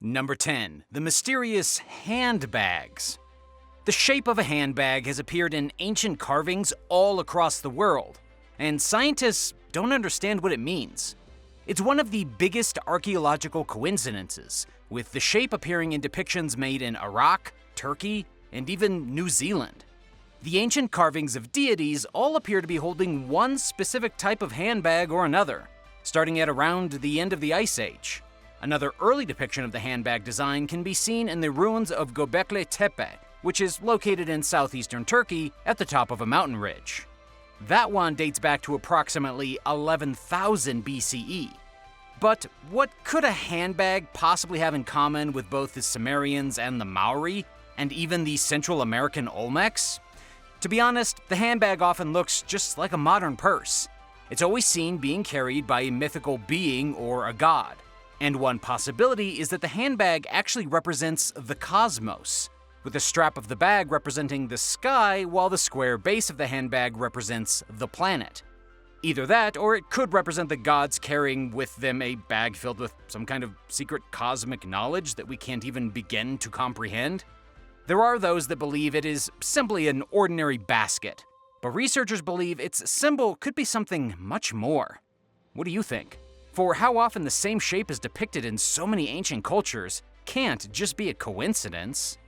Number 10. The mysterious handbags. The shape of a handbag has appeared in ancient carvings all across the world, and scientists don't understand what it means. It's one of the biggest archaeological coincidences, with the shape appearing in depictions made in Iraq, Turkey, and even New Zealand. The ancient carvings of deities all appear to be holding one specific type of handbag or another, starting at around the end of the Ice Age. Another early depiction of the handbag design can be seen in the ruins of Göbekli Tepe, which is located in southeastern Turkey at the top of a mountain ridge. That one dates back to approximately 11,000 BCE. But what could a handbag possibly have in common with both the Sumerians and the Maori, and even the Central American Olmecs? To be honest, the handbag often looks just like a modern purse. It's always seen being carried by a mythical being or a god. And one possibility is that the handbag actually represents the cosmos, with the strap of the bag representing the sky while the square base of the handbag represents the planet. Either that, or it could represent the gods carrying with them a bag filled with some kind of secret cosmic knowledge that we can't even begin to comprehend. There are those that believe it is simply an ordinary basket, but researchers believe its symbol could be something much more. What do you think? For how often the same shape is depicted in so many ancient cultures can't just be a coincidence.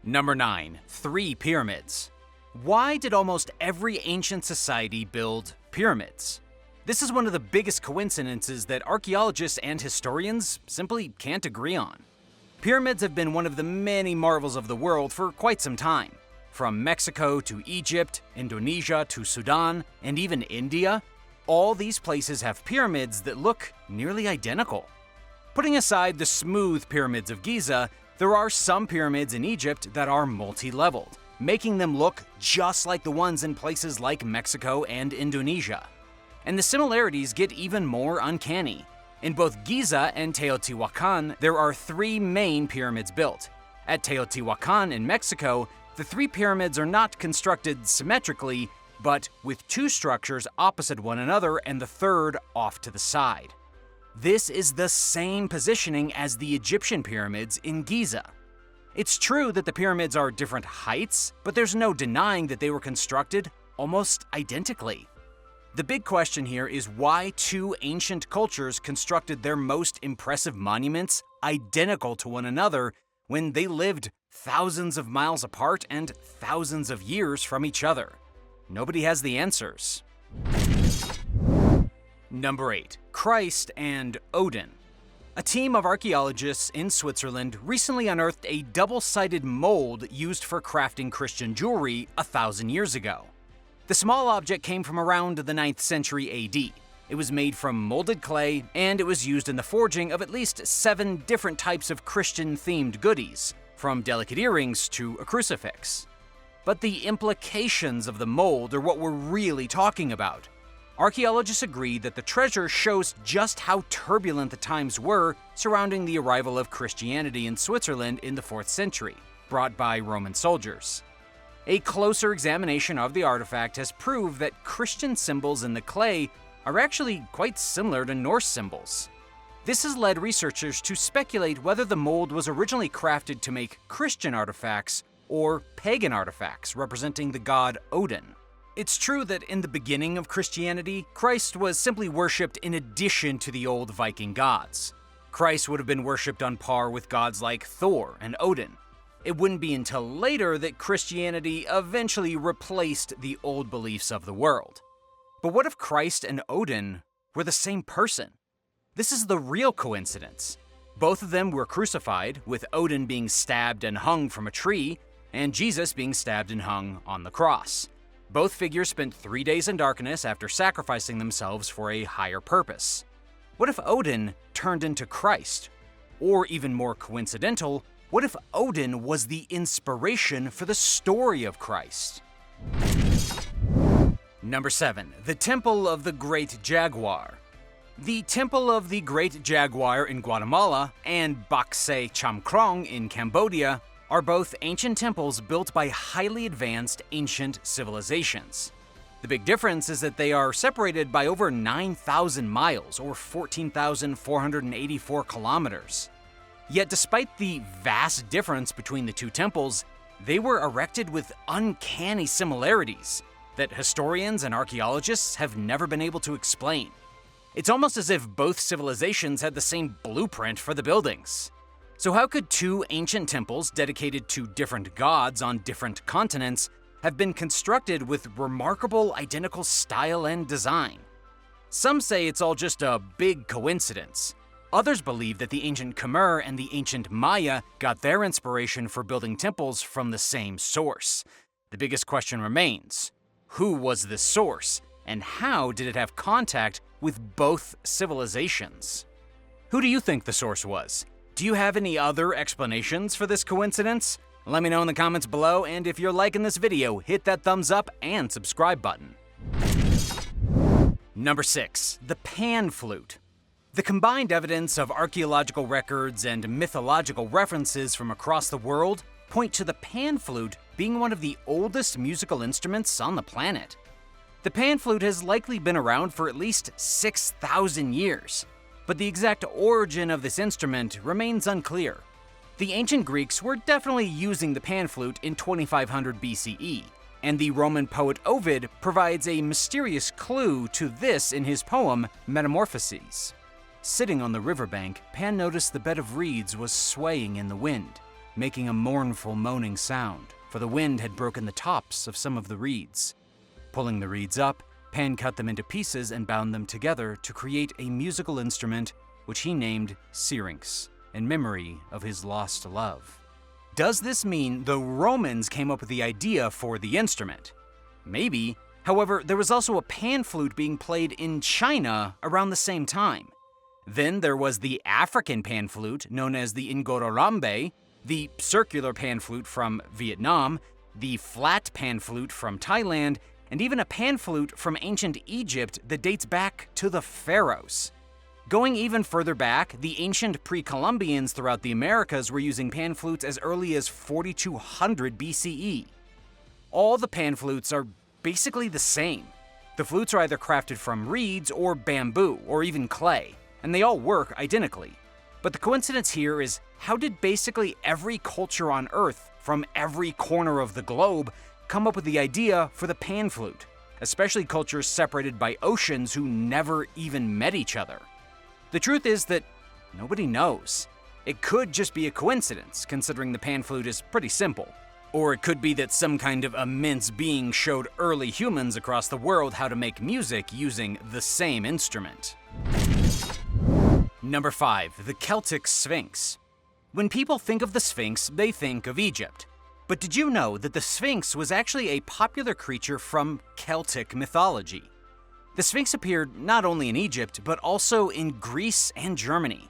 Number 9. 3 pyramids. Why did almost every ancient society build pyramids? This is one of the biggest coincidences that archaeologists and historians simply can't agree on. Pyramids have been one of the many marvels of the world for quite some time. From Mexico to Egypt, Indonesia to Sudan, and even India, all these places have pyramids that look nearly identical. Putting aside the smooth pyramids of Giza, there are some pyramids in Egypt that are multi-leveled, making them look just like the ones in places like Mexico and Indonesia. And the similarities get even more uncanny. In both Giza and Teotihuacan, there are 3 main pyramids built. At Teotihuacan in Mexico, the 3 pyramids are not constructed symmetrically, but with 2 structures opposite one another and the third off to the side. This is the same positioning as the Egyptian pyramids in Giza. It's true that the pyramids are different heights, but there's no denying that they were constructed almost identically. The big question here is why 2 ancient cultures constructed their most impressive monuments identical to one another when they lived thousands of miles apart and thousands of years from each other. Nobody has the answers. Number 8. Christ and Odin. A team of archaeologists in Switzerland recently unearthed a double-sided mold used for crafting Christian jewelry 1,000 years ago. The small object came from around the 9th century AD. It was made from molded clay, and it was used in the forging of at least 7 different types of Christian-themed goodies, from delicate earrings to a crucifix. But the implications of the mold are what we're really talking about. Archaeologists agree that the treasure shows just how turbulent the times were surrounding the arrival of Christianity in Switzerland in the 4th century, brought by Roman soldiers. A closer examination of the artifact has proved that Christian symbols in the clay are actually quite similar to Norse symbols. This has led researchers to speculate whether the mold was originally crafted to make Christian artifacts or pagan artifacts representing the god Odin. It's true that in the beginning of Christianity, Christ was simply worshipped in addition to the old Viking gods. Christ would have been worshipped on par with gods like Thor and Odin. It wouldn't be until later that Christianity eventually replaced the old beliefs of the world. But what if Christ and Odin were the same person? This is the real coincidence. Both of them were crucified, with Odin being stabbed and hung from a tree, and Jesus being stabbed and hung on the cross. Both figures spent 3 days in darkness after sacrificing themselves for a higher purpose. What if Odin turned into Christ? Or even more coincidental, what if Odin was the inspiration for the story of Christ? Number 7. The Temple of the Great Jaguar. The Temple of the Great Jaguar in Guatemala and Bak Se Cham Krong in Cambodia are both ancient temples built by highly advanced ancient civilizations. The big difference is that they are separated by over 9,000 miles, or 14,484 kilometers. Yet despite the vast difference between the two temples, they were erected with uncanny similarities that historians and archaeologists have never been able to explain. It's almost as if both civilizations had the same blueprint for the buildings. So how could two ancient temples dedicated to different gods on different continents have been constructed with remarkable identical style and design? Some say it's all just a big coincidence. Others believe that the ancient Khmer and the ancient Maya got their inspiration for building temples from the same source. The biggest question remains: who was this source, and how did it have contact with both civilizations? Who do you think the source was? Do you have any other explanations for this coincidence? Let me know in the comments below, and if you're liking this video, hit that thumbs up and subscribe button. Number 6. The Pan Flute. The combined evidence of archaeological records and mythological references from across the world point to the Pan Flute being one of the oldest musical instruments on the planet. The Pan Flute has likely been around for at least 6,000 years, but the exact origin of this instrument remains unclear. The ancient Greeks were definitely using the Pan Flute in 2500 BCE, and the Roman poet Ovid provides a mysterious clue to this in his poem Metamorphoses. Sitting on the riverbank, Pan noticed the bed of reeds was swaying in the wind, making a mournful moaning sound, for the wind had broken the tops of some of the reeds. Pulling the reeds up, Pan cut them into pieces and bound them together to create a musical instrument which he named Syrinx, in memory of his lost love. Does this mean the Romans came up with the idea for the instrument? Maybe. However, there was also a Pan Flute being played in China around the same time. Then there was the African Pan Flute, known as the Ngororambe, the circular Pan Flute from Vietnam, the flat Pan Flute from Thailand, and even a Pan Flute from ancient Egypt that dates back to the pharaohs. Going even further back, the ancient pre-Columbians throughout the Americas were using Pan Flutes as early as 4200 BCE. All the Pan Flutes are basically the same. The flutes are either crafted from reeds or bamboo or even clay, and they all work identically. But the coincidence here is, how did basically every culture on Earth from every corner of the globe come up with the idea for the Pan Flute, especially cultures separated by oceans who never even met each other? The truth is that nobody knows. It could just be a coincidence, considering the Pan Flute is pretty simple. Or it could be that some kind of immense being showed early humans across the world how to make music using the same instrument. Number 5. The Celtic Sphinx. When people think of the Sphinx, they think of Egypt. But did you know that the Sphinx was actually a popular creature from Celtic mythology? The Sphinx appeared not only in Egypt, but also in Greece and Germany.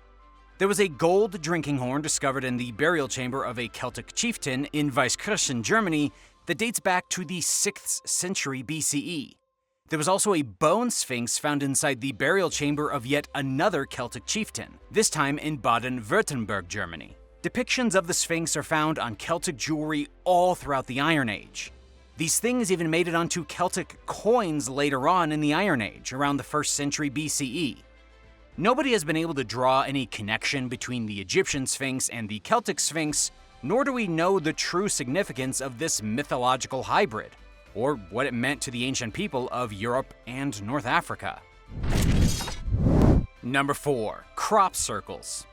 There was a gold drinking horn discovered in the burial chamber of a Celtic chieftain in Weiskirchen, Germany, that dates back to the 6th century BCE. There was also a bone sphinx found inside the burial chamber of yet another Celtic chieftain, this time in Baden-Württemberg, Germany. Depictions of the Sphinx are found on Celtic jewelry all throughout the Iron Age. These things even made it onto Celtic coins later on in the Iron Age, around the 1st century BCE. Nobody has been able to draw any connection between the Egyptian Sphinx and the Celtic Sphinx, nor do we know the true significance of this mythological hybrid, or what it meant to the ancient people of Europe and North Africa. Number 4. Crop circles.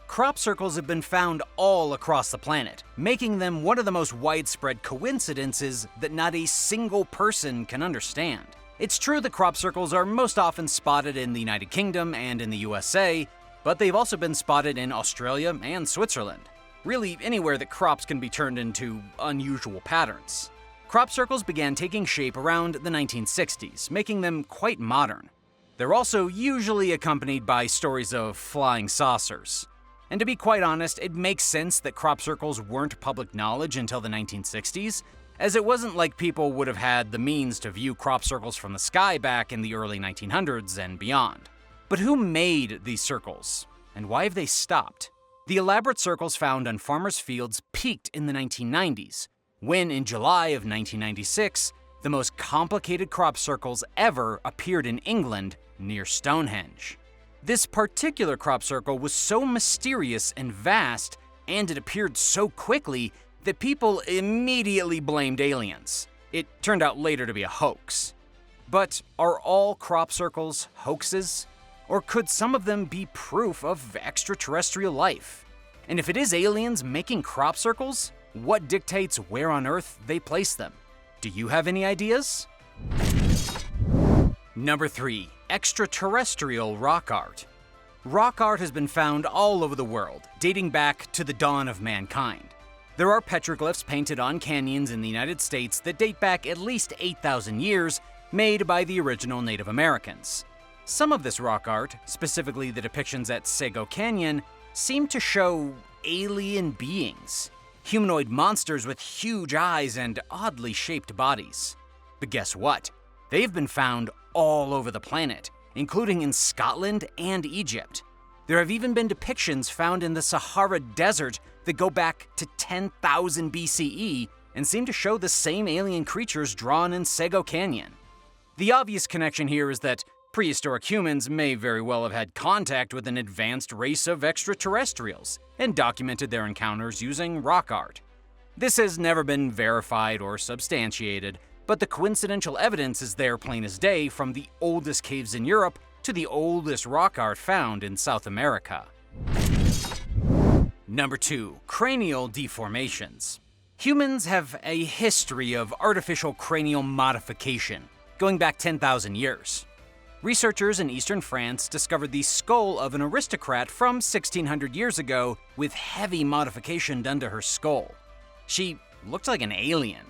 Crop circles have been found all across the planet, making them one of the most widespread coincidences that not a single person can understand. It's true that crop circles are most often spotted in the United Kingdom and in the USA, but they've also been spotted in Australia and Switzerland. Really, anywhere that crops can be turned into unusual patterns. Crop circles began taking shape around the 1960s, making them quite modern. They're also usually accompanied by stories of flying saucers. And to be quite honest, it makes sense that crop circles weren't public knowledge until the 1960s, as it wasn't like people would have had the means to view crop circles from the sky back in the early 1900s and beyond. But who made these circles? And why have they stopped? The elaborate circles found on farmers' fields peaked in the 1990s, when in July of 1996, The most complicated crop circles ever appeared in England near Stonehenge. This particular crop circle was so mysterious and vast, and it appeared so quickly that people immediately blamed aliens. It turned out later to be a hoax. But are all crop circles hoaxes? Or could some of them be proof of extraterrestrial life? And if it is aliens making crop circles, what dictates where on Earth they place them? Do you have any ideas? Number 3. Extraterrestrial rock art. Rock art has been found all over the world, dating back to the dawn of mankind. There are petroglyphs painted on canyons in the United States that date back at least 8,000 years, made by the original Native Americans. Some of this rock art, specifically the depictions at Sego Canyon, seem to show alien beings, humanoid monsters with huge eyes and oddly shaped bodies. But guess what? They've been found all over the planet, including in Scotland and Egypt. There have even been depictions found in the Sahara Desert that go back to 10,000 BCE and seem to show the same alien creatures drawn in Sego Canyon. The obvious connection here is that prehistoric humans may very well have had contact with an advanced race of extraterrestrials and documented their encounters using rock art. This has never been verified or substantiated, but the coincidental evidence is there plain as day, from the oldest caves in Europe to the oldest rock art found in South America. Number 2. Cranial deformations. Humans have a history of artificial cranial modification, going back 10,000 years. Researchers in eastern France discovered the skull of an aristocrat from 1600 years ago with heavy modification done to her skull. She looked like an alien.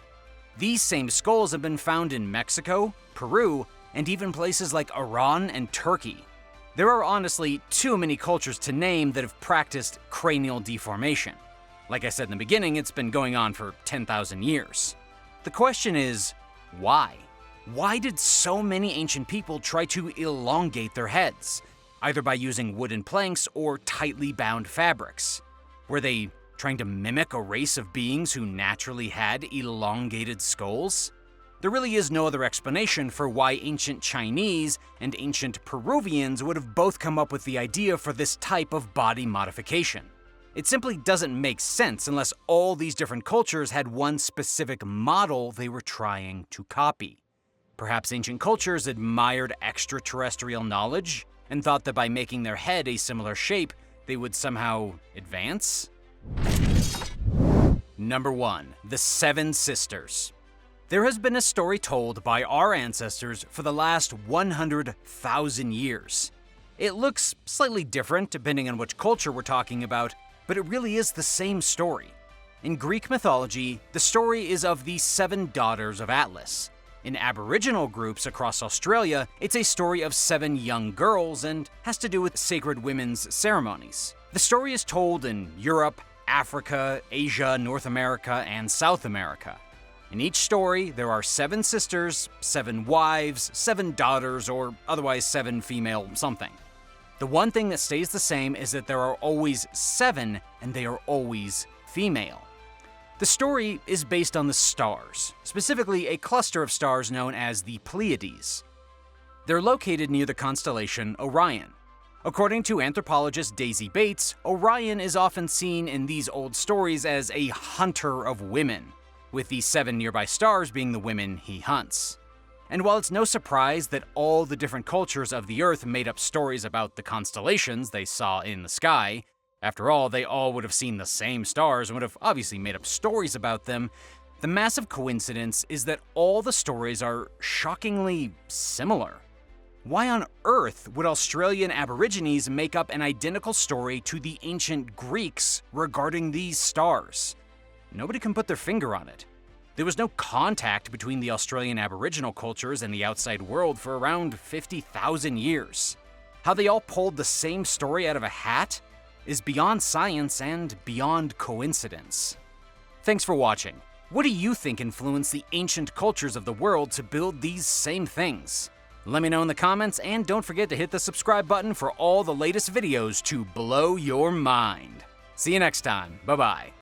These same skulls have been found in Mexico, Peru, and even places like Iran and Turkey. There are honestly too many cultures to name that have practiced cranial deformation. Like I said in the beginning, it's been going on for 10,000 years. The question is, why? Why did so many ancient people try to elongate their heads, either by using wooden planks or tightly bound fabrics? Were they trying to mimic a race of beings who naturally had elongated skulls? There really is no other explanation for why ancient Chinese and ancient Peruvians would have both come up with the idea for this type of body modification. It simply doesn't make sense unless all these different cultures had one specific model they were trying to copy. Perhaps ancient cultures admired extraterrestrial knowledge and thought that by making their head a similar shape, they would somehow advance? Number 1. The Seven Sisters. There has been a story told by our ancestors for the last 100,000 years. It looks slightly different depending on which culture we're talking about, but it really is the same story. In Greek mythology, the story is of the 7 daughters of Atlas. In Aboriginal groups across Australia, it's a story of 7 young girls and has to do with sacred women's ceremonies. The story is told in Europe, Africa, Asia, North America, and South America. In each story, there are 7 sisters, 7 wives, 7 daughters, or otherwise 7 female something. The one thing that stays the same is that there are always 7, and they are always female. The story is based on the stars, specifically a cluster of stars known as the Pleiades. They're located near the constellation Orion. According to anthropologist Daisy Bates, Orion is often seen in these old stories as a hunter of women, with the 7 nearby stars being the women he hunts. And while it's no surprise that all the different cultures of the Earth made up stories about the constellations they saw in the sky, after all, they all would have seen the same stars and would have obviously made up stories about them, the massive coincidence is that all the stories are shockingly similar. Why on earth would Australian Aborigines make up an identical story to the ancient Greeks regarding these stars? Nobody can put their finger on it. There was no contact between the Australian Aboriginal cultures and the outside world for around 50,000 years. How they all pulled the same story out of a hat is beyond science and beyond coincidence. Thanks for watching. What do you think influenced the ancient cultures of the world to build these same things? Let me know in the comments, and don't forget to hit the subscribe button for all the latest videos to blow your mind. See you next time. Bye-bye.